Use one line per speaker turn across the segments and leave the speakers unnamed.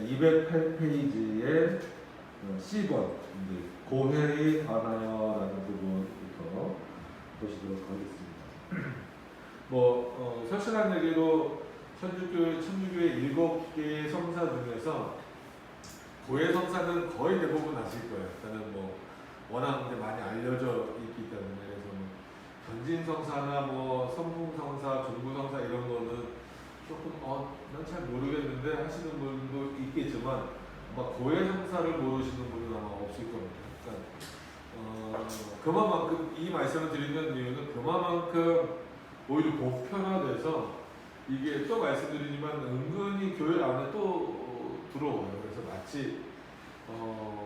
208페이지의 C번 고해에 관하여라는 부분부터 보시도록 하겠습니다. 솔직한 얘기로 천주교의 7개의 성사 중에서 고해 성사는 거의 대부분 아실 거예요. 일단은 워낙 많이 알려져 있기 때문에. 그래서 전진 성사나 선풍 성사, 종부 성사 이런 거는 조금 난 잘 모르겠는데 하시는 분도 있겠지만 아마 고해 성사를 모르시는 분은 아마 없을 겁니다. 그러니까 그만큼 이 말씀을 드리는 이유는 그만큼 오히려 보편화돼서 이게 또 말씀드리지만 은근히 교회 안에 또 들어와요. 그래서 마치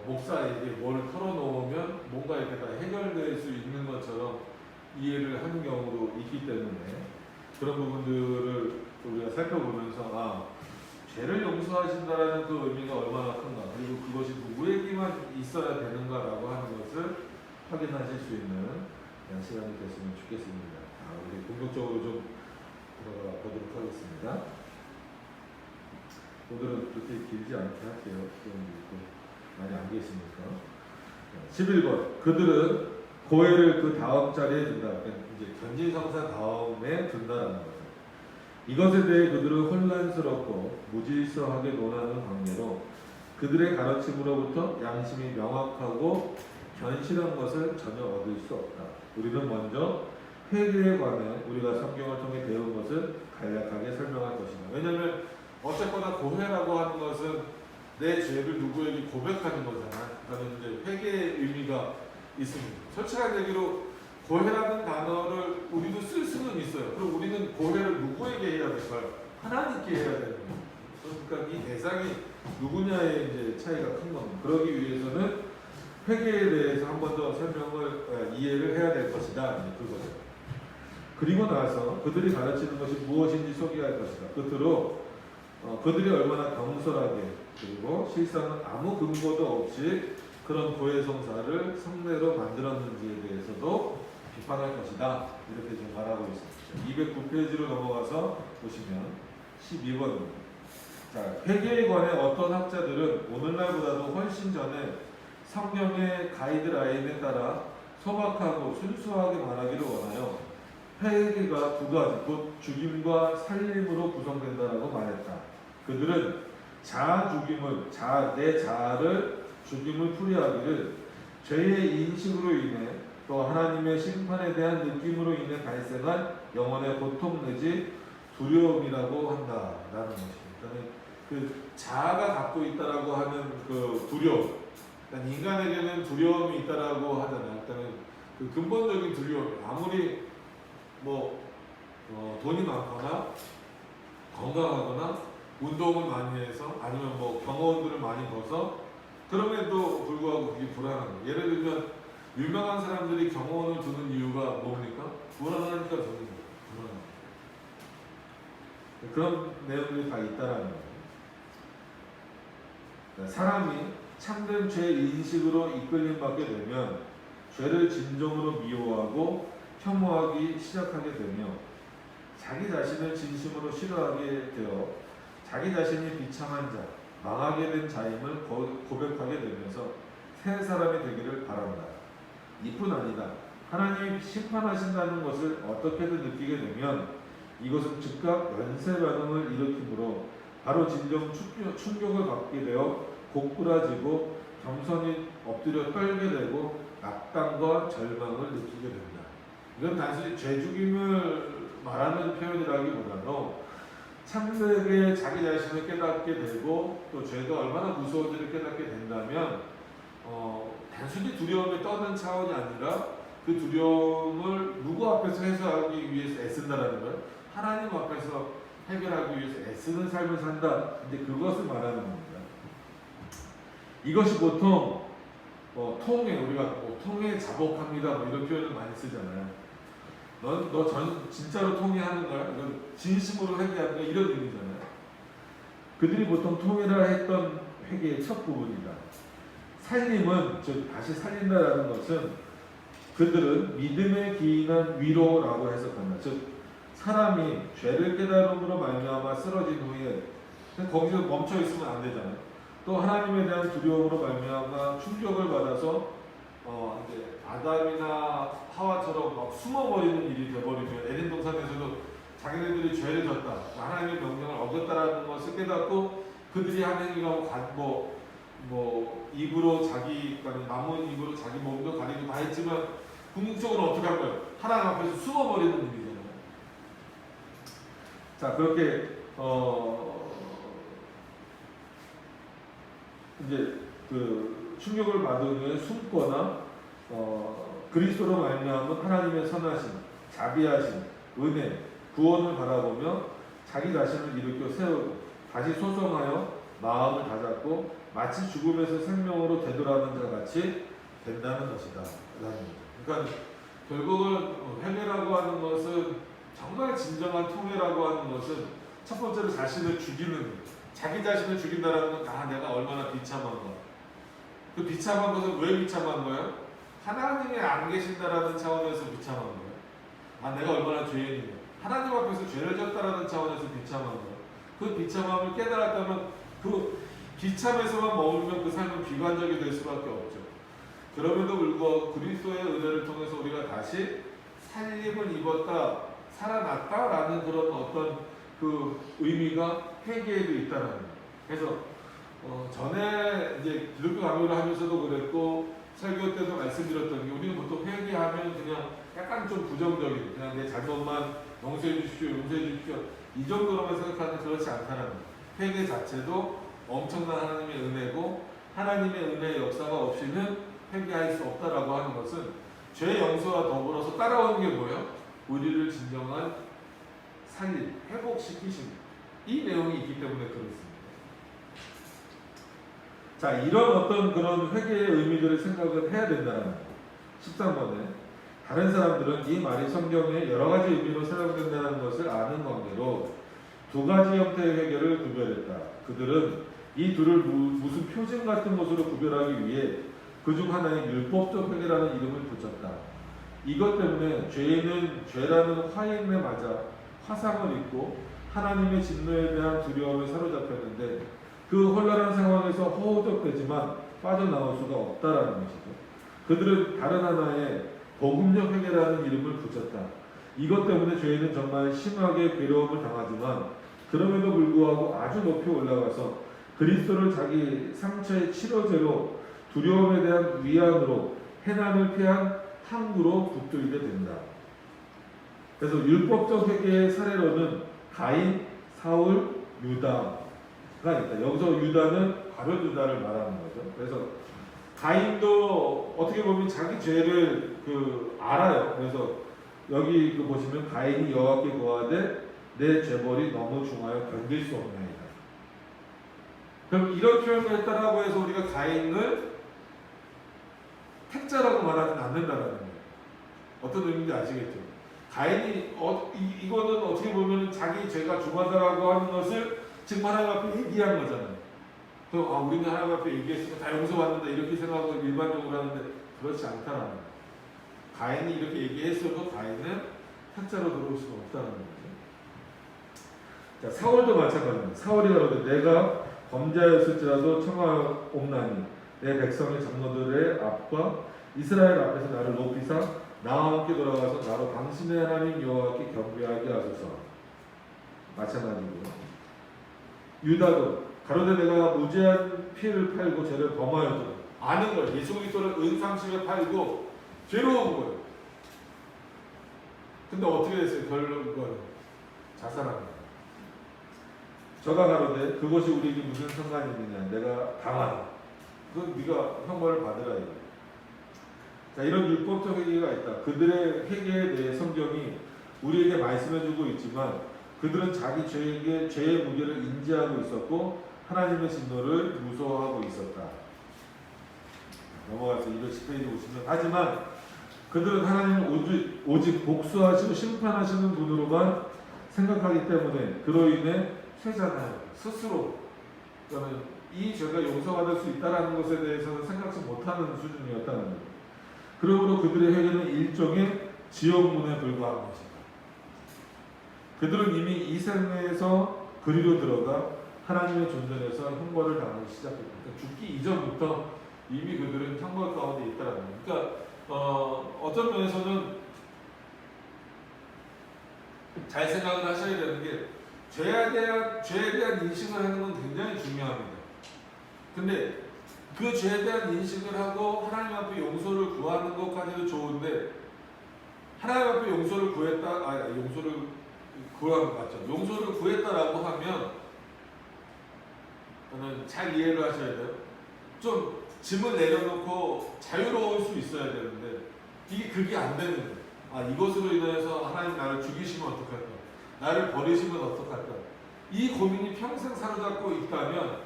목사에게 뭘 털어놓으면 뭔가 이렇게 다 해결될 수 있는 것처럼 이해를 하는 경우도 있기 때문에 그런 부분들을 우리가 살펴보면서 죄를 용서하신다는 그 의미가 얼마나 큰가, 그리고 그것이 누구에게만 있어야 되는가라고 하는 것을 확인하실 수 있는 시간이 됐으면 좋겠습니다. 우리 본격적으로 좀 들어가 보도록 하겠습니다. 오늘은 그렇게 길지 않게 할게요. 많이 안 계시니까. 11번. 그들은 고해를 그 다음 자리에 둔다. 이제 견진성사 다음에 둔다라는 거죠. 이것에 대해 그들은 혼란스럽고 무질서하게 논하는 관계로 그들의 가르침으로부터 양심이 명확하고 견실한 것을 전혀 얻을 수 없다. 우리는 먼저 회개에 관해 우리가 성경을 통해 배운 것을 간략하게 설명할 것이다. 왜냐하면 어쨌거나 고해라고 하는 것은 내 죄를 누구에게 고백하는 거잖아. 그러면 이제 회개의 의미가 있습니다. 솔직한 얘기로 고해라는 단어를 우리도 쓸 수는 있어요. 그럼 우리는 고해를 누구에게 해야 될까요? 하나님께 해야 되는 거예요. 그러니까 이 대상이 누구냐의 이제 차이가 큰 겁니다. 그러기 위해서는 회개에 대해서 한 번 더 설명을 이해를 해야 될 것이다. 그거죠. 그리고 나서 그들이 가르치는 것이 무엇인지 소개할 것이다. 끝으로 그들이 얼마나 경솔하게 그리고 실상은 아무 근거도 없이 그런 고해 성사를 성례로 만들었는지에 대해서도 비판할 것이다. 이렇게 좀 말하고 있습니다. 209페이지로 넘어가서 보시면 12번입니다. 자, 회개에 관해 어떤 학자들은 오늘날보다도 훨씬 전에 성경의 가이드라인에 따라 소박하고 순수하게 말하기를 원하여 회개가 두 가지, 곧 죽임과 살림으로 구성된다라고 말했다. 그들은 자아 죽임을, 내 자아를 죽임을 풀이하기를 죄의 인식으로 인해 또 하나님의 심판에 대한 느낌으로 인해 발생한 영혼의 고통 내지 두려움이라고 한다라는 것입니다. 그 자아가 갖고 있다라고 하는 그 두려움, 인간에게는 두려움이 있다라고 하잖아요. 일단은 그 근본적인 두려움, 아무리 돈이 많거나 건강하거나 운동을 많이 해서 아니면 경험들을 많이 벌어서 그럼에도 불구하고 그게 불안한 거예요. 예를 들면 유명한 사람들이 경호원을 두는 이유가 뭡니까? 불안하니까 두는 거예요. 그런 내용들이 다 있다라는 거예요. 사람이 참된 죄 인식으로 이끌림받게 되면 죄를 진정으로 미워하고 혐오하기 시작하게 되며 자기 자신을 진심으로 싫어하게 되어 자기 자신이 비참한 자, 망하게 된 자임을 고백하게 되면서 새 사람이 되기를 바란다. 이뿐 아니다. 하나님이 심판하신다는 것을 어떻게든 느끼게 되면 이것은 즉각 연쇄 반응을 일으키므로 바로 진정 충격을 받게 되어 고꾸라지고 겸손히 엎드려 떨게 되고 낙담과 절망을 느끼게 된다. 이건 단순히 죄 죽임을 말하는 표현이라기보다도 참되게 자기 자신을 깨닫게 되고 또 죄가 얼마나 무서운지를 깨닫게 된다면 단순히 두려움에 떠는 차원이 아니라 그 두려움을 누구 앞에서 해소하기 위해서 애쓴다라는 거예요. 하나님 앞에서 해결하기 위해서 애쓰는 삶을 산다. 근데 그것을 말하는 겁니다. 이것이 보통 통해, 우리가 통해 자복합니다 이런 표현을 많이 쓰잖아요. 너 진짜로 통해하는 거야? 이건 진심으로 회개하는 거야? 이런 의미잖아요. 그들이 보통 통해라 했던 회개의 첫 부분이다. 살림은, 즉 다시 살린다라는 것은 그들은 믿음에 기인한 위로라고 해석한다. 즉 사람이 죄를 깨달음으로 말미암아 쓰러진 후에 거기서 멈춰 있으면 안 되잖아요. 또 하나님에 대한 두려움으로 말미암아 충격을 받아서 이제 아담이나 하와처럼 막 숨어버리는 일이 돼버리면 에덴 동산에서도 자기네들이 죄를 졌다, 하나님의 명령을 어겼다라는 것을 깨닫고 그들이 한 행위가 뭐 입으로 자기 남은 입으로 자기 몸도 가리고 다 했지만 궁극적으로 어떻게 할 거예요? 하나님 앞에서 숨어버리는 일이잖아요. 자, 그렇게 이제 그 충격을 받은 후에 숨거나 그리스도로 말미암은 하나님의 선하심, 자비하심, 은혜, 구원을 바라보며 자기 자신을 일으켜 세우고 다시 소성하여 마음을 다잡고 마치 죽음에서 생명으로 되돌아가는 자 같이 된다는 것이다. 그러니까 결국은 회개라고 하는 것은 정말 진정한 통회라고 하는 것은 첫 번째로 자신을 죽이는, 자기 자신을 죽인다라는 건 내가 얼마나 비참한가. 그 비참한 것은 왜 비참한 거예요? 하나님이 안 계신다라는 차원에서 비참한 거예요. 내가 얼마나 죄인인가. 하나님 앞에서 죄를 졌다라는 차원에서 비참한 거예요. 그 비참함을 깨달았다면 그 비참에서만 머물면 그 삶은 비관적이 될 수밖에 없죠. 그럼에도 불구하고 그리스도의 은혜를 통해서 우리가 다시 살림을 입었다, 살아났다라는 그런 어떤 그 의미가 회개에도 있다는 거예요. 그래서 전에 이제 기독교 강의를 하면서도 그랬고 설교 때도 말씀드렸던 게 우리는 보통 회개하면 그냥 약간 좀 부정적인, 그냥 내 잘못만 용서해 주십시오, 용서해 주십시오 이 정도로만 생각하는 그렇지 않다는 거예요. 회개 자체도 엄청난 하나님의 은혜고 하나님의 은혜의 역사가 없이는 회개할 수 없다라고 하는 것은 죄 용서와 더불어서 따라오는 게 뭐예요? 우리를 진정한 살림, 회복시키심, 이 내용이 있기 때문에 그렇습니다. 자, 이런 어떤 그런 회개의 의미들을 생각을 해야 된다는 거예요. 13번에 다른 사람들은 이 말이 성경에 여러 가지 의미로 사용된다는 것을 아는 관계로 두 가지 형태의 회개를 구별했다. 그들은 이 둘을 무슨 표징 같은 것으로 구별하기 위해 그중 하나의 율법적 회개라는 이름을 붙였다. 이것 때문에 죄인은 죄라는 화인에 맞아 화상을 입고 하나님의 진노에 대한 두려움에 사로잡혔는데 그 혼란한 상황에서 허우적대지만 빠져나올 수가 없다라는 것이죠. 그들은 다른 하나의 복음적 회개라는 이름을 붙였다. 이것 때문에 죄인은 정말 심하게 괴로움을 당하지만 그럼에도 불구하고 아주 높이 올라가서 그리스도를 자기 상처의 치료제로 두려움에 대한 위안으로 해난을 피한 항구로 붙들게 된다. 그래서 율법적 회개의 사례로는 가인, 사울, 유다가 있다. 여기서 유다는 가룟 유다를 말하는 거죠. 그래서 가인도 어떻게 보면 자기 죄를 알아요. 그래서 여기 보시면 가인이 여호와께 고하되 내 죄벌이 너무 중하여 견딜 수 없나이다. 그럼 이런 표현을 했다라고 해서 우리가 가인을 택자라고 말하지는 않는다라는 거예요. 어떤 의미인지 아시겠죠? 가인이 이거는 어떻게 보면 자기 죄가 중하다라고 하는 것을 지금 하나님 앞에 얘기한 거잖아요. 그럼 우리는 하나님 앞에 얘기했으니까 다 용서받는다 이렇게 생각하고 일반적으로 하는데 그렇지 않다라는 거예요. 가인이 이렇게 얘기했어도 가인은 택자로 들어올 수가 없다는 거죠. 자, 사울도 마찬가지입니다. 사울이 가로되 내가 범죄하였을지라도 청하옵나니 내 백성의 장로들의 앞과 이스라엘 앞에서 나를 높이사 나와 함께 돌아가서 나로 당신의 하나님 여호와께 경배하게 하소서. 마찬가지고요. 유다도 가로되 내가 무죄한 피를 팔고 죄를 범하여도 아는 거예요. 예수 그리스도를 은상심에 팔고 죄로운 거예요. 근데 어떻게 됐어요? 결론은 자살합니다. 저가 가로되 그것이 우리에게 무슨 상관이 있느냐. 내가 당하다. 그건 네가 형벌을 받으라 이거예요. 자, 이런 율법적 회개가 있다. 그들의 회개에 대해 성경이 우리에게 말씀해주고 있지만 그들은 자기 죄의 무게를 인지하고 있었고 하나님의 진노를 무서워하고 있었다. 넘어가서 210페이지 보시면 하지만 그들은 하나님을 오직 복수하시고 심판하시는 분으로만 생각하기 때문에 그로 인해 쇠잖아요. 스스로 저는 이 죄가 용서받을 수 있다는 것에 대해서는 생각지 못하는 수준이었다는 거예요. 그러므로 그들의 회개는 일종의 지옥문에 불과한 것이다. 그들은 이미 이 생에서 그리로 들어가 하나님의 존전에서 형벌을 당하기 시작했고, 그러니까 죽기 이전부터 이미 그들은 형벌 가운데 있다는 거예요. 그러니까 어떤 면에서는 잘 생각을 하셔야 되는 게 죄에 대한 인식을 하는 건 굉장히 중요합니다. 근데 그 죄에 대한 인식을 하고 하나님 앞에 용서를 구하는 것까지도 좋은데, 하나님 앞에 용서를 용서를 구하는 거 맞죠? 용서를 구했다라고 하면 저는 잘 이해를 하셔야 돼요. 좀 짐을 내려놓고 자유로울 수 있어야 되는데 그게 안 되는 거예요. 이것으로 인해서 하나님 나를 죽이시면 어떡할까? 나를 버리시면 어떡할까? 이 고민이 평생 사로잡고 있다면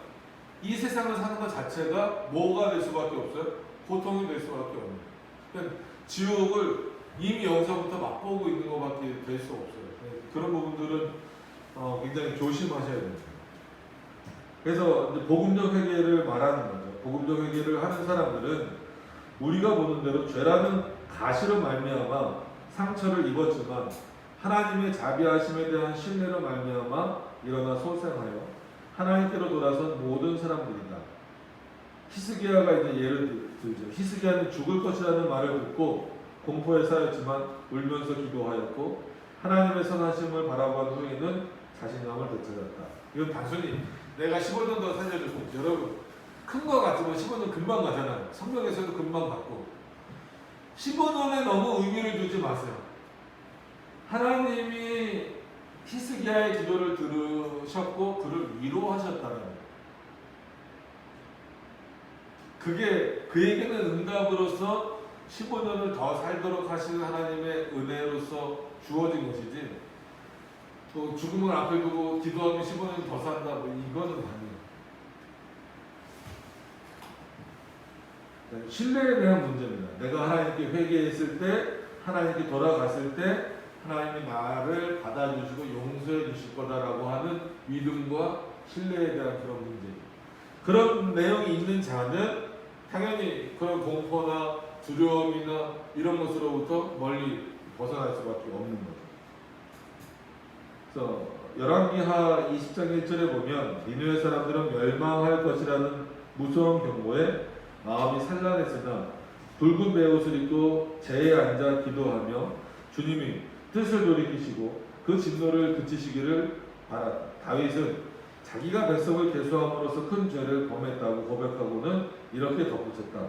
이 세상을 사는 것 자체가 뭐가 될 수밖에 없어요? 고통이 될 수밖에 없는 거예요. 그러니까 지옥을 이미 여기서부터 맛보고 있는 것밖에 될 수 없어요. 그런 부분들은 굉장히 조심하셔야 됩니다. 그래서 이제 복음적 회개를 말하는 거죠. 복음적 회개를 하는 사람들은 우리가 보는 대로 죄라는 가시로 말미암아 상처를 입었지만 하나님의 자비하심에 대한 신뢰로 말미암아 일어나 소생하여 하나님께로 돌아선 모든 사람들이다. 히스기야가 이제 예를 들죠. 히스기야는 죽을 것이라는 말을 듣고 공포에 쌓였지만 울면서 기도하였고 하나님의 선하심을 바라본 후에는 자신감을 되찾았다. 이건 단순히 내가 15년 더 살려줬고, 여러분 큰 거 같지만 15년 금방 가잖아요. 성경에서도 금방 갔고 15년에 너무 의미를 두지 마세요. 하나님이 히스기야의 기도를 들으셨고 그를 위로하셨다는 거예요. 그게 그에게는 응답으로서 15년을 더 살도록 하시는 하나님의 은혜로서 주어진 것이지, 또 죽음을 앞에 두고 기도하면 15년 더 산다, 이거는 아니에요. 신뢰에 대한 문제입니다. 내가 하나님께 회개했을 때, 하나님께 돌아갔을 때 하나님이 나를 받아주시고 용서해 주실 거다라고 하는 믿음과 신뢰에 대한 그런 문제. 그런 내용이 있는 자는 당연히 그런 공포나 두려움이나 이런 것으로부터 멀리 벗어날 수밖에 없는 거죠. 그래서 열왕기하 20장 1절에 보면 니느웨 사람들은 멸망할 것이라는 무서운 경고에 마음이 산란했으나 붉은 베옷을 입고 제에 앉아 기도하며 주님이 뜻을 돌이키시고 그 진노를 그치시기를 바랐다. 다윗은 자기가 백성을 계수함으로써 큰 죄를 범했다고 고백하고는 이렇게 덧붙였다.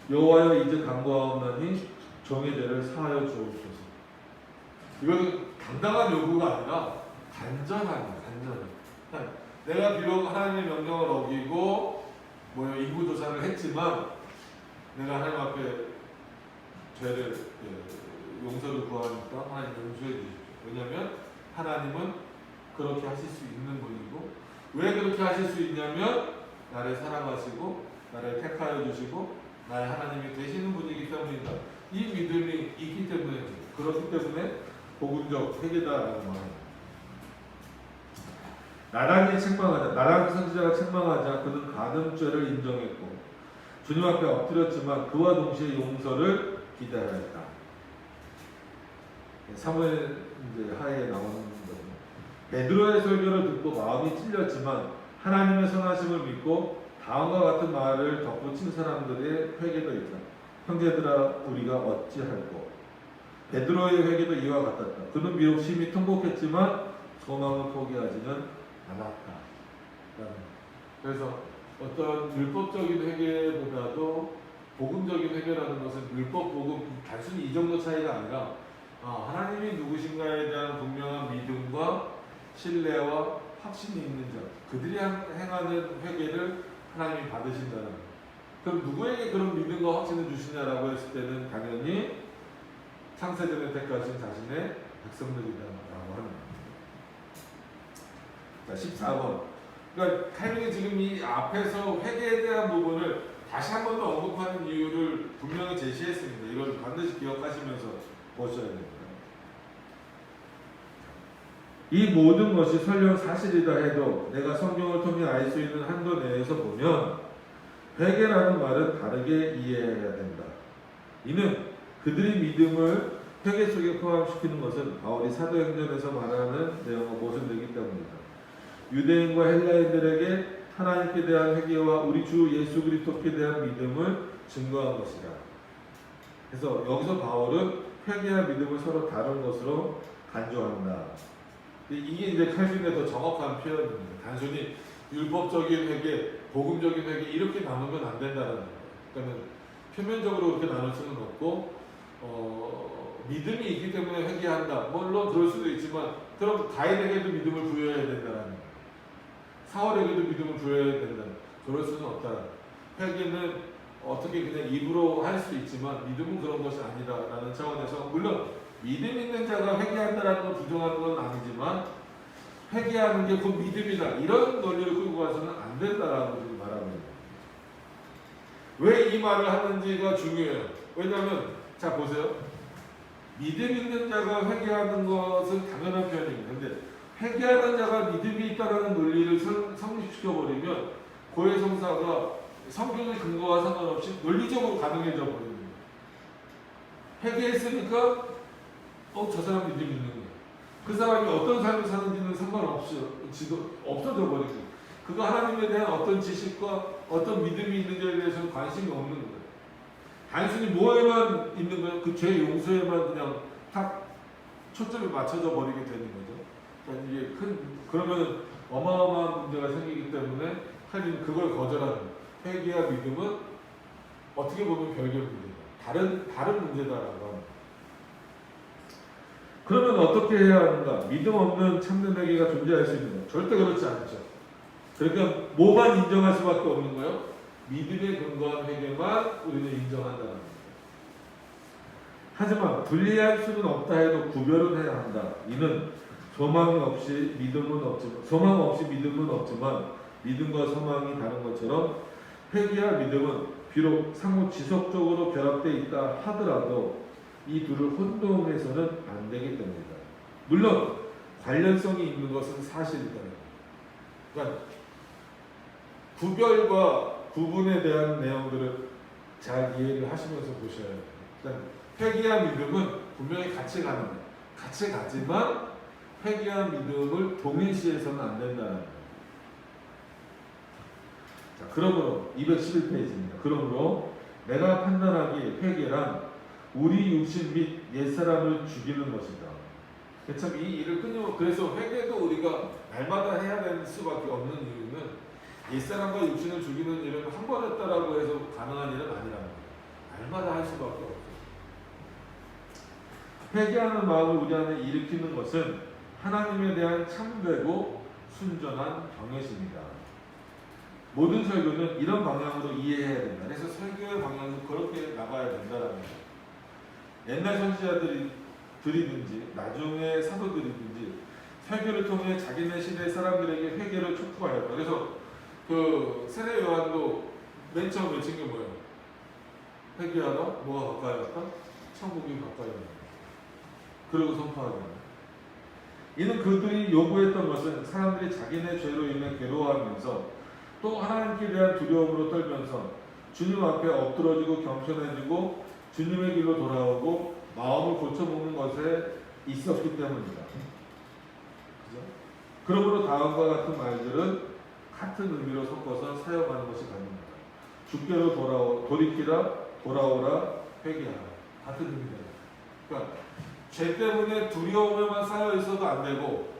여호와여 이제 간구하옵나니 종의 죄를 사하여 주옵소서. 이건 당당한 요구가 아니라 간절한. 내가 비록 하나님의 명령을 어기고 인구조사를 했지만 내가 하나님 앞에 죄를 용서를 구하니까 하나님 용서해 주십시오. 왜냐하면 하나님은 그렇게 하실 수 있는 분이고, 왜 그렇게 하실 수 있냐면 나를 사랑하시고 나를 택하여 주시고 나의 하나님이 되시는 분이기 때문이다. 이 믿음이 있기 때문에, 그렇기 때문에 복음적 회개다라고 말합니다. 나단 선지자가 책망하자 그는 가늠죄를 인정했고 주님 앞에 엎드렸지만 그와 동시에 용서를 기다렸다. 사무엘 하에 나오는 거죠. 베드로의 설교를 듣고 마음이 찔렸지만 하나님의 선하심을 믿고 다음과 같은 말을 덧붙인 사람들의 회개도 있다. 형제들아 우리가 어찌할꼬. 베드로의 회개도 이와 같았다. 그는 비록 심히 통곡했지만 소망을 포기하지는 않았다. 그래서 어떤 율법적인 회개보다도 복음적인 회개라는 것은 율법, 복음 단순히 이 정도 차이가 아니라 하나님이 누구신가에 대한 분명한 믿음과 신뢰와 확신이 있는 자, 그들이 행하는 회개를 하나님이 받으신다는 거예요. 그럼 누구에게 그런 믿음과 확신을 주시냐라고 했을 때는 당연히 창세전에 택하신 자신의 백성들이다라고 하는 거예요. 자, 14번. 그러니까 칼빈이 지금 이 앞에서 회개에 대한 부분을 다시 한 번 더 언급하는 이유를 분명히 제시했습니다. 이걸 반드시 기억하시면서 보셔야 됩니다. 이 모든 것이 설령 사실이다 해도 내가 성경을 통해 알 수 있는 한도 내에서 보면 회개라는 말은 다르게 이해해야 된다. 이는 그들의 믿음을 회개 속에 포함시키는 것은 바울이 사도행전에서 말하는 내용과 모순되기 때문이다. 유대인과 헬라인들에게 하나님께 대한 회개와 우리 주 예수 그리스도께 대한 믿음을 증거한 것이다. 그래서 여기서 바울은 회개와 믿음을 서로 다른 것으로 간주한다. 이게 이제 칼빈의 더 정확한 표현입니다. 단순히 율법적인 회개, 복음적인 회개 이렇게 나누면 안 된다는 거예요. 그러니까 표면적으로 그렇게 나눌 수는 없고 믿음이 있기 때문에 회개한다. 물론 그럴 수도 있지만 그럼 다윗에게도 믿음을 부여해야 된다는 거예요. 사울에게도 믿음을 부여해야 된다. 그럴 수는 없다. 회개는 어떻게 그냥 입으로 할 수 있지만 믿음은 그런 것이 아니다라는 차원에서 물론 믿음 있는 자가 회개한다라는 걸 부정하는 건 아니지만 회개하는 게 곧 믿음이다. 이런 논리를 끌고 가서는 안 된다라고 지금 말하고 있는 거예요. 왜 이 말을 하는지가 중요해요. 왜냐하면 자 보세요. 믿음 있는 자가 회개하는 것은 당연한 표현입니다. 근데 회개하는 자가 믿음이 있다는 논리를 성립시켜버리면 고해성사가 성경의 근거와 상관없이 논리적으로 가능해져 버립니다. 회개했으니까 저 사람 믿음이 있는 거예요. 그 사람이 어떤 삶을 사는지는 없어져 버리고 그가 하나님에 대한 어떤 지식과 어떤 믿음이 있는지에 대해서는 관심이 없는 거예요. 단순히 뭐에만 있는 거예요? 그 죄 용서에만 그냥 딱 초점이 맞춰져 버리게 되는 거죠. 그러니까 이게 그러면 어마어마한 문제가 생기기 때문에 칼빈은 그걸 거절하는 거예요. 회개와 믿음은 어떻게 보면 별개 문제다. 다른 문제다라고 합니다. 그러면 어떻게 해야 하는가? 믿음 없는 참된 회개가 존재할 수 있는가? 절대 그렇지 않죠. 그러니까 뭐만 인정할 수밖에 없는 거예요? 믿음에 근거한 회개만 우리는 인정한다는 겁니다. 하지만 분리할 수는 없다 해도 구별은 해야 한다. 이는 소망 없이 믿음은 없지만 믿음과 소망이 다른 것처럼 회개와 믿음은 비록 상호 지속적으로 결합되어 있다 하더라도 이 둘을 혼동해서는 안 되기 때문이다. 물론 관련성이 있는 것은 사실이다. 그러니까 구별과 구분에 대한 내용들을 잘 이해를 하시면서 보셔야 해요. 그러니까 회개와 믿음은 분명히 같이 가는 거예요. 같이 가지만 회개와 믿음을 동일시해서는 안 된다는 거예요. 자, 그러므로 211페이지입니다. 그러므로 내가 판단하기에 회개란 우리 육신 및 옛사람을 죽이는 것이다. 참 이 일을 그래서 회개도 우리가 날마다 해야 될 수밖에 없는 이유는 옛사람과 육신을 죽이는 일은 한 번 했다라고 해서 가능한 일은 아니라는 거예요. 날마다 할 수밖에 없어요. 회개하는 마음을 우리 안에 일으키는 것은 하나님에 대한 참되고 순전한 경외심이다. 모든 설교는 이런 방향으로 이해해야 된다. 그래서 설교의 방향은 그렇게 나가야 된다라는 거예요. 옛날 선지자들이든지 나중에 사도들이든지 설교를 통해 자기네 시대 사람들에게 회개를 촉구하였다. 그래서 그 세례 요한도 맨 처음 외친 게 뭐예요? 회개하라? 뭐가 가까이 왔다? 천국이 가까이 왔다. 그리고 선포하잖아요. 이는 그들이 요구했던 것은 사람들이 자기네 죄로 인해 괴로워하면서 또 하나님께 대한 두려움으로 떨면서 주님 앞에 엎드러지고 겸손해지고 주님의 길로 돌아오고 마음을 고쳐먹는 것에 있었기 때문이다. 그죠? 그러므로 다음과 같은 말들은 같은 의미로 섞어서 사용하는 것이 가능하다. 주께로 돌이키라, 돌아오라, 회개하라. 같은 의미다. 그러니까 죄 때문에 두려움에만 쌓여 있어도 안 되고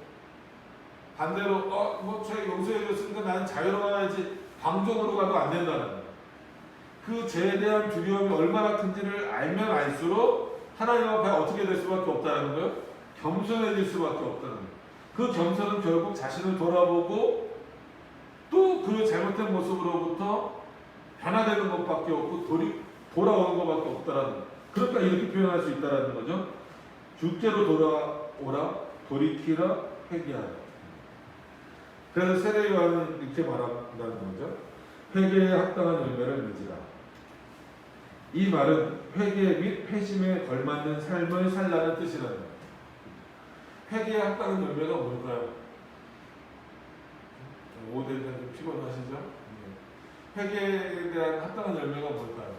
반대로 죄 용서해줬으니까 나는 자유로워야지 방종으로 가도 안 된다는 거예요. 그 죄에 대한 두려움이 얼마나 큰지를 알면 알수록 하나님 앞에 어떻게 될 수밖에 없다는 거예요. 겸손해질 수밖에 없다는 거예요. 그 겸손은 결국 자신을 돌아보고 또 그 잘못된 모습으로부터 변화되는 것밖에 없고 돌아오는 것밖에 없다는 거예요. 그러니까 이렇게 표현할 수 있다는 거죠. 주께로 돌아오라, 돌이키라, 회개하라. 그래서 세례 요한은 이렇게 말한다는 거죠. 회개에 합당한 열매를 맺으라. 이 말은 회개 및 회심에 걸맞는 삶을 살라는 뜻이라는 거예요. 회개에 합당한 열매가 뭘까요? 오대는 좀 피곤하시죠? 회개에 대한 합당한 열매가 뭘까요?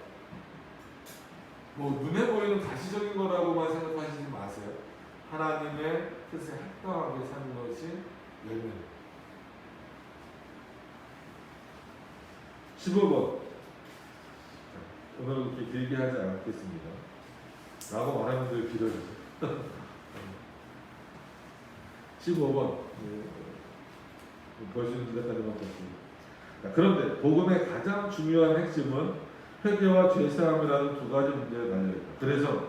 눈에 보이는 가시적인 거라고만 생각하시지 마세요. 하나님의 뜻에 합당하게 사는 것이 열매입니다. 15번. 오늘 그렇게 길게 하지 않겠습니다. 라고 말하면 늘 길어지죠. 15번. 보시는 데까지만 보겠습니다. 그런데 복음의 가장 중요한 핵심은 회개와 죄사함이라는 두 가지 문제에 달려있다. 그래서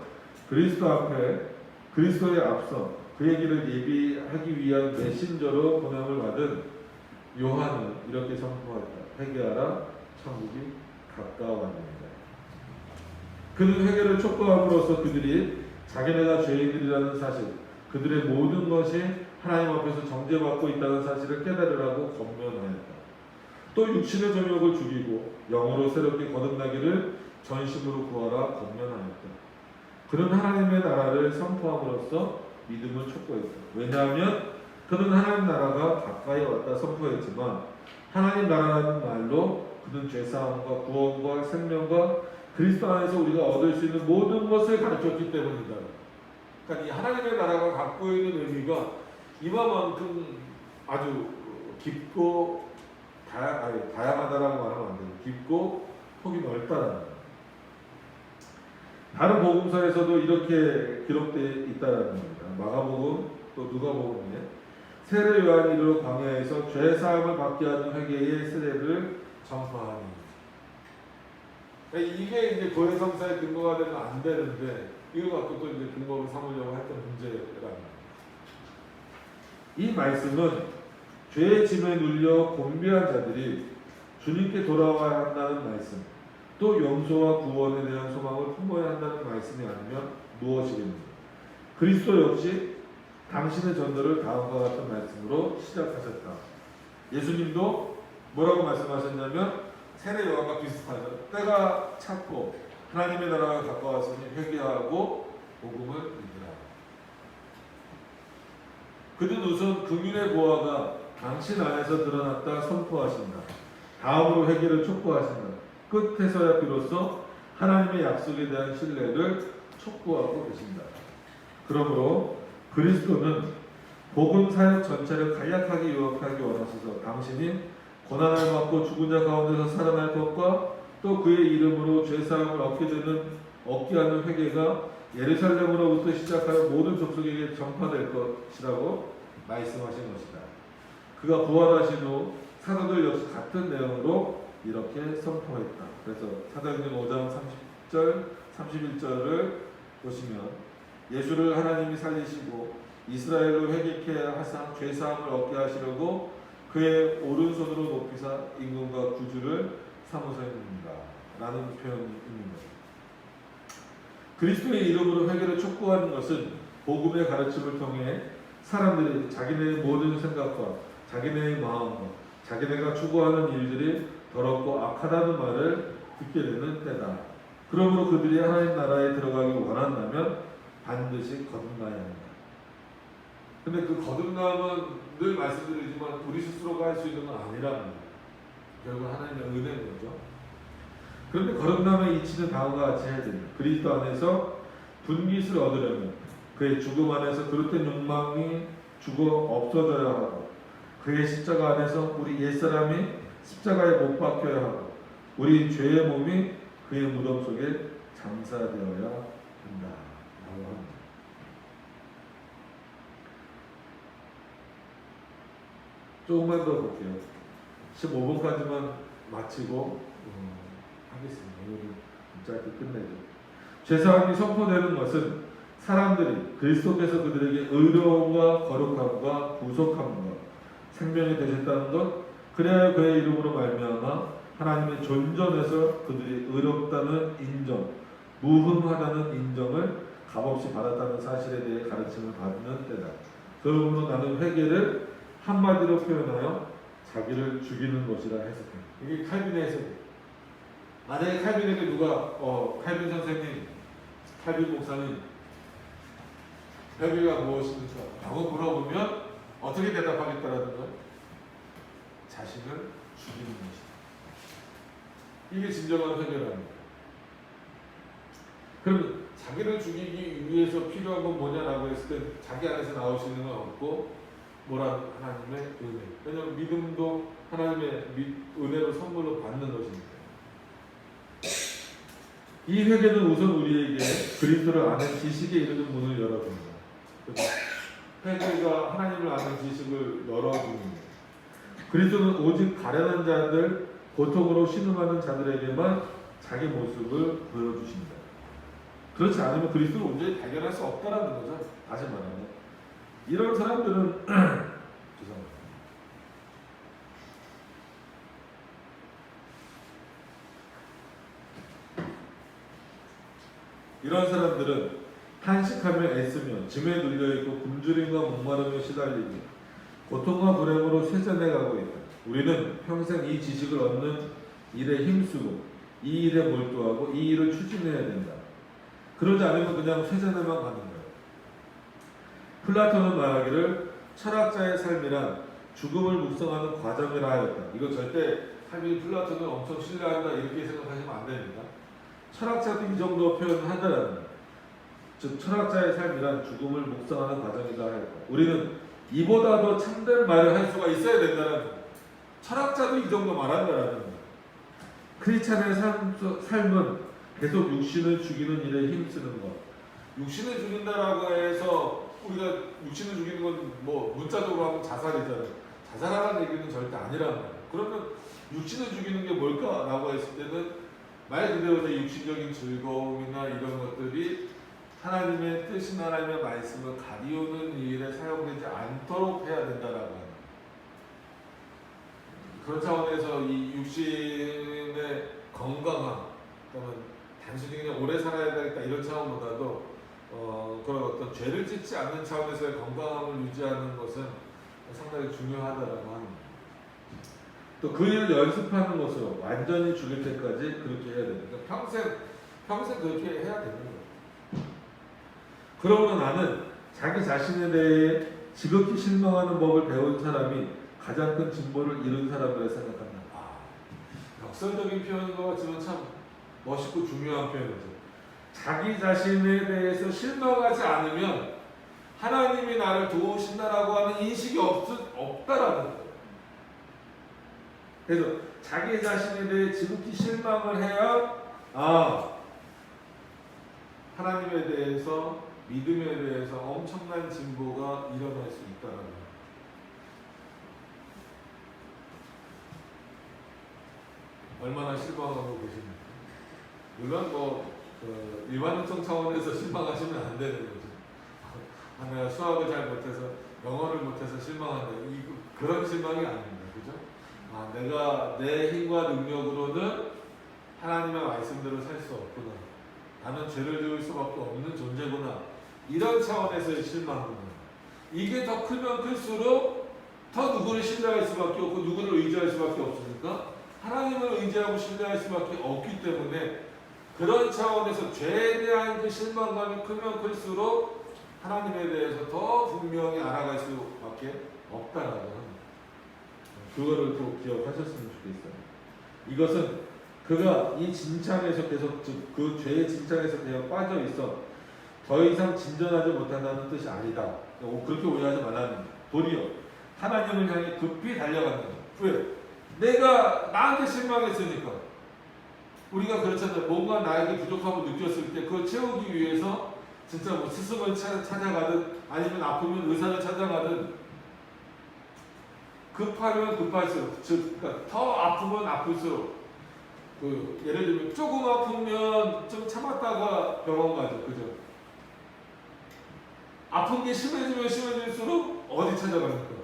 그리스도에 앞서 그의 길을 예비하기 위한 메신저로 보냄을 받은 요한은 이렇게 선포했다. 회개하라, 천국이 가까워왔느니라. 그는 회개를 촉구함으로써 그들이 자기네가 죄인들이라는 사실, 그들의 모든 것이 하나님 앞에서 정죄받고 있다는 사실을 깨달으라고 권면하였다. 또 육신의 정욕을 죽이고 영으로 새롭게 거듭나기를 전심으로 구하라 권면하였다. 그는 하나님의 나라를 선포함으로써 믿음을 촉구했다. 왜냐하면 그는 하나님 나라가 가까이 왔다 선포했지만 하나님 나라라는 말로 그는 죄사함과 구원과 생명과 그리스도 안에서 우리가 얻을 수 있는 모든 것을 가르쳤기 때문이다. 그러니까 이 하나님의 나라가 갖고 있는 의미가 이만큼 아주 깊고 다양하다라고 말하면 안 돼요. 깊고 폭이 넓다라는 거예요. 다른 복음서에서도 이렇게 기록되어 있다라는 겁니다. 마가복음 또 누가복음에 세례 요한이 이르러 광야에서 죄 사함을 받게 하는 회개의 세례를 전파하니. 이게 이제 고해성사의 근거가 되면 안 되는데 이걸 갖고 또 이제 근거를 삼으려고 했던 문제라는 거예요. 이 말씀은 죄의 짐에 눌려 곤비한 자들이 주님께 돌아와야 한다는 말씀, 또 용서와 구원에 대한 소망을 품어야 한다는 말씀이 아니면 무엇이겠는가? 그리스도 역시 당신의 전도를 다음과 같은 말씀으로 시작하셨다. 예수님도 뭐라고 말씀하셨냐면 세례 요한과 비슷하죠. 때가 찼고 하나님의 나라가 가까웠으니 회개하고 복음을 믿으라. 그는 우선 긍휼의 보화가 당신 안에서 드러났다 선포하신다. 다음으로 회개를 촉구하신다. 끝에서야 비로소 하나님의 약속에 대한 신뢰를 촉구하고 계신다. 그러므로 그리스도는 복음 사역 전체를 간략하게 요약하기 원하셔서 당신이 고난을 받고 죽은 자 가운데서 살아날 것과 또 그의 이름으로 죄사함을 얻게 하는 회개가 예루살렘으로부터 시작하여 모든 족속에게 전파될 것이라고 말씀하신 것이다. 그가 부활하신 후 사도들 역시 같은 내용으로 이렇게 선포했다. 그래서 사도행전 5장 30절, 31절을 보시면 예수를 하나님이 살리시고 이스라엘로 회개케 하사 죄사함을 얻게 하시려고 그의 오른손으로 높이사 임금과 구주를 삼으셨습니다. 라는 표현이 있는 것입니다. 그리스도의 이름으로 회개를 촉구하는 것은 복음의 가르침을 통해 사람들이 자기네의 모든 생각과 자기네의 마음과 자기네가 추구하는 일들이 더럽고 악하다는 말을 듣게 되는 때다. 그러므로 그들이 하나님 나라에 들어가기 원한다면 반드시 거듭나야 한다. 근데 그 거듭남은 늘 말씀드리지만 우리 스스로가 할 수 있는 건 아니라는 거예요. 결국 하나님의 은혜인 거죠. 그런데 거듭남의 이치는 다음과 같이 해야 됩니다. 그리스도 안에서 분깃을 얻으려면 그의 죽음 안에서 그릇된 욕망이 죽어 없어져야 하고 그의 십자가 안에서 우리 옛사람이 십자가에 못 박혀야 하고 우리 죄의 몸이 그의 무덤 속에 장사되어야 한다. 라고 합니다. 조금만 더 볼게요. 15번까지만 마치고 하겠습니다. 오늘은 짧게 끝내죠. 죄사함이 선포되는 것은 사람들이 그리스도께서 그들에게 의로움과 거룩함과 구속함과 생명이 되셨다는 것, 그래야 그의 이름으로 말미암아 하나님의 존전에서 그들이 의롭다는 인정, 무흠하다는 인정을 값없이 받았다는 사실에 대해 가르침을 받는 때다. 그러므로 나는 회개를 한마디로 표현하여 자기를 죽이는 것이라 해석합니다. 이게 칼빈의 해석이에요. 만약에 칼빈에게 누가 칼빈 선생님, 칼빈 목사님 회개가 무엇입니까? 라고 물어보면 어떻게 대답하겠다라는 거예요? 자신을 죽이는 것이다. 이게 진정한 회개랍니다. 그럼 자기를 죽이기 위해서 필요한 건 뭐냐라고 했을 때 자기 안에서 나올 수 있는 건 없고 뭐라 하나님의 은혜. 왜냐하면 믿음도 하나님의 은혜로 선물로 받는 것입니다. 이 회개는 우선 우리에게 그리스도를 아는 지식에 이르는 문을 열어줍니다. 회개가 하나님을 아는 지식을 열어줍니다. 그리스도는 오직 가련한 자들, 고통으로 신음하는 자들에게만 자기 모습을 보여주십니다. 그렇지 않으면 그리스도를 온전히 발견할 수 없다라는 거죠. 다시 말하면 이런 사람들은 죄송합니다. 이런 사람들은 한식하며 애쓰며 짐에 눌려있고 굶주림과 목마름에 시달리고 고통과 불행으로 쇠잔해가고 있다. 우리는 평생 이 지식을 얻는 일에 힘쓰고 이 일에 몰두하고 이 일을 추진해야 된다. 그러지 않으면 그냥 쇠잔해만 가는 거예요. 플라톤은 말하기를 철학자의 삶이란 죽음을 묵상하는 과정이라 하였다. 이거 절대 삶이 플라톤을 엄청 신뢰한다 이렇게 생각하시면 안 됩니다. 철학자도 이 정도 표현을 하더라는 거예요. 즉 철학자의 삶이란 죽음을 묵상하는 과정이다 하였다. 우리는 이보다 더 참된 말을 할 수가 있어야 된다는 거예요. 철학자도 이 정도 말한다라는 거예요. 크리스찬의 삶은 계속 육신을 죽이는 일에 힘쓰는 것. 육신을 죽인다라고 해서 우리가 육신을 죽이는 건 뭐 문자적으로 하면 자살이잖아요. 자살하라는 얘기는 절대 아니란 말이에요. 그러면 육신을 죽이는 게 뭘까라고 했을 때는 말 그대로 내 육신적인 즐거움이나 이런 것들이 하나님의 뜻이나 하나님의 말씀을 가리우는 일에 사용되지 않도록 해야 된다라고 합니다. 그런 차원에서 이 육신의 건강함, 그러면 단순히 그냥 오래 살아야 되겠다 이런 차원보다도 그런 어떤 죄를 짓지 않는 차원에서의 건강함을 유지하는 것은 상당히 중요하다라고 합니다. 또 그 일을 연습하는 것으로 완전히 죽을 때까지 그렇게 해야 됩니다. 평생 그렇게 해야 되는 거예요. 그러므로 나는 자기 자신에 대해 지극히 실망하는 법을 배운 사람이 가장 큰 진보를 이룬 사람이라 생각한다. 역설적인 표현인 것 같지만 참 멋있고 중요한 표현이죠. 자기 자신에 대해서 실망하지 않으면 하나님이 나를 도우신다라고 하는 인식이 없다라는 거예요. 그래서 자기 자신에 대해 지극히 실망을 해야 하나님에 대해서 믿음에 대해서 엄청난 진보가 일어날 수 있다는 거예요. 얼마나 실망하고 계십니까? 물론 일반론적 차원에서 실망하시면 안 되는 거죠. 내가 수학을 잘 못해서 영어를 못해서 실망한다. 그런 실망이 아닙니다. 그죠? 내가 내 힘과 능력으로는 하나님의 말씀대로 살 수 없구나. 나는 죄를 지을 수밖에 없는 존재구나. 이런 차원에서의 실망입니다. 이게 더 크면 클수록 더 누구를 신뢰할 수밖에 없고 누구를 의지할 수밖에 없으니까 하나님을 의지하고 신뢰할 수밖에 없기 때문에 그런 차원에서 죄에 대한 그 실망감이 크면 클수록 하나님에 대해서 더 분명히 알아갈 수밖에 없다라고 합니다. 그거를 또 기억하셨으면 좋겠어요. 이것은 그가 이 진창에서 계속 그 죄의 진창에서 계속 빠져 있어 더 이상 진전하지 못한다는 뜻이 아니다. 그렇게 오해하지 말라는 거예요. 도리어 하나님을 향해 급히 달려가는 거예요. 왜? 내가 나한테 실망했으니까. 우리가 그렇잖아요. 뭔가 나에게 부족함을 느꼈을 때 그걸 채우기 위해서 진짜 뭐 스승을 찾아가든 아니면 아프면 의사를 찾아가든 급하면 급할수록 그러니까 더 아프면 아플수록 예를 들면 조금 아프면 좀 참았다가 병원 가죠. 그죠? 아픈 게 심해지면 심해질수록 어디 찾아갑니까?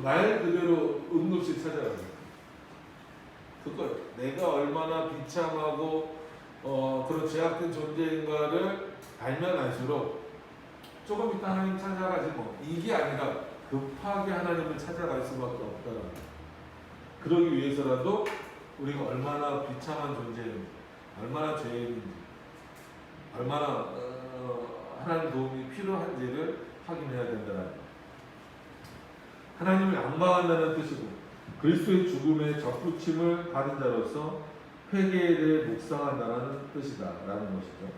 말 그대로 응급실 찾아갑니다. 그걸 내가 얼마나 비참하고 그런 죄악된 존재인가를 알면 알수록 조금 이따 하나님 찾아가지 뭐 이게 아니라 급하게 하나님을 찾아갈 수밖에 없다는 거예요. 그러기 위해서라도 우리가 얼마나 비참한 존재인지 얼마나 죄인인지 얼마나 하나님 도움이 필요한지를 확인해야 된다는 거예요. 하나님을 양망한다는 뜻이고 그리스도의 죽음에 접붙임을 받은 자로서 회개에 대해 묵상한다는 뜻이다라는 것이죠.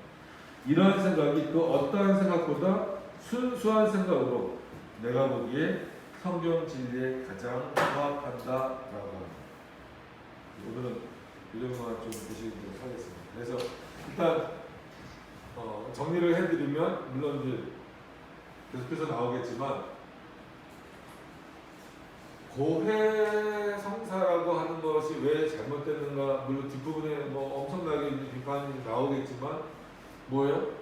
이러한 생각이 그 어떠한 생각보다 순수한 생각으로 내가 보기에 성경 진리에 가장 부합한다라고 합니다. 오늘은 이런 것만 좀 보시도록 하겠습니다. 그래서 일단 정리를 해드리면, 물론 이제 계속해서 나오겠지만, 고해 성사라고 하는 것이 왜 잘못됐는가, 물론 뒷부분에 뭐 엄청나게 이제 비판이 나오겠지만, 뭐예요?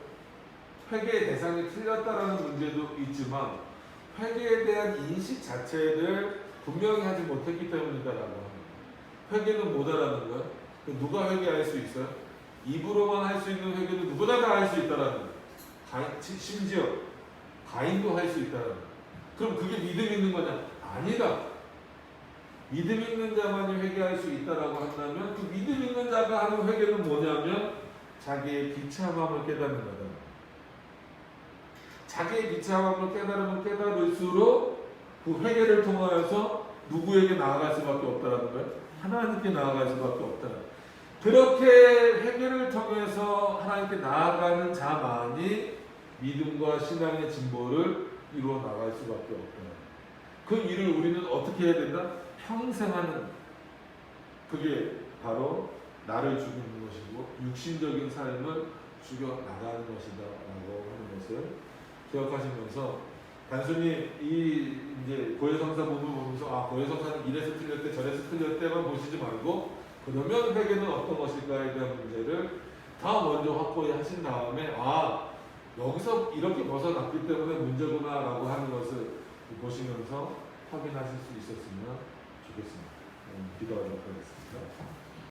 회개의 대상이 틀렸다라는 문제도 있지만, 회개에 대한 인식 자체를 분명히 하지 못했기 때문이다라고 합니다. 회개는 뭐다라는 거야? 누가 회개할 수 있어요? 입으로만 할 수 있는 회개는 누구나 다 할 수 있다라는 거야. 심지어 가인도 할 수 있다라는 거야. 그럼 그게 믿음 있는 거냐? 아니다. 믿음 있는 자만이 회개할 수 있다라고 한다면, 그 믿음 있는 자가 하는 회개는 뭐냐면 자기의 비참함을 깨닫는 거다. 자기의 비참함을 깨달으면 깨달을수록 그 회개를 통하여서 누구에게 나아갈 수밖에 없다라는 거예요. 하나님께 나아갈 수밖에 없다. 그렇게 회개를 통해서 하나님께 나아가는 자만이 믿음과 신앙의 진보를 이루어 나갈 수밖에 없다. 그 일을 우리는 어떻게 해야 된다? 평생 하는, 그게 바로 나를 죽이는 것이고 육신적인 삶을 죽여 나가는 것이다 라고 하는 것을 기억하시면서, 단순히 이 이제 고해성사 부분을 보면서 고해성사는 이래서 틀렸대 저래서 틀렸대만 보시지 말고, 그러면 회개는 어떤 것일까에 대한 문제를 다 먼저 확보해 하신 다음에 여기서 이렇게 벗어났기 때문에 문제구나 라고 하는 것을 보시면서 확인하실 수 있었으면 좋겠습니다. 기도하도록 하겠습니다.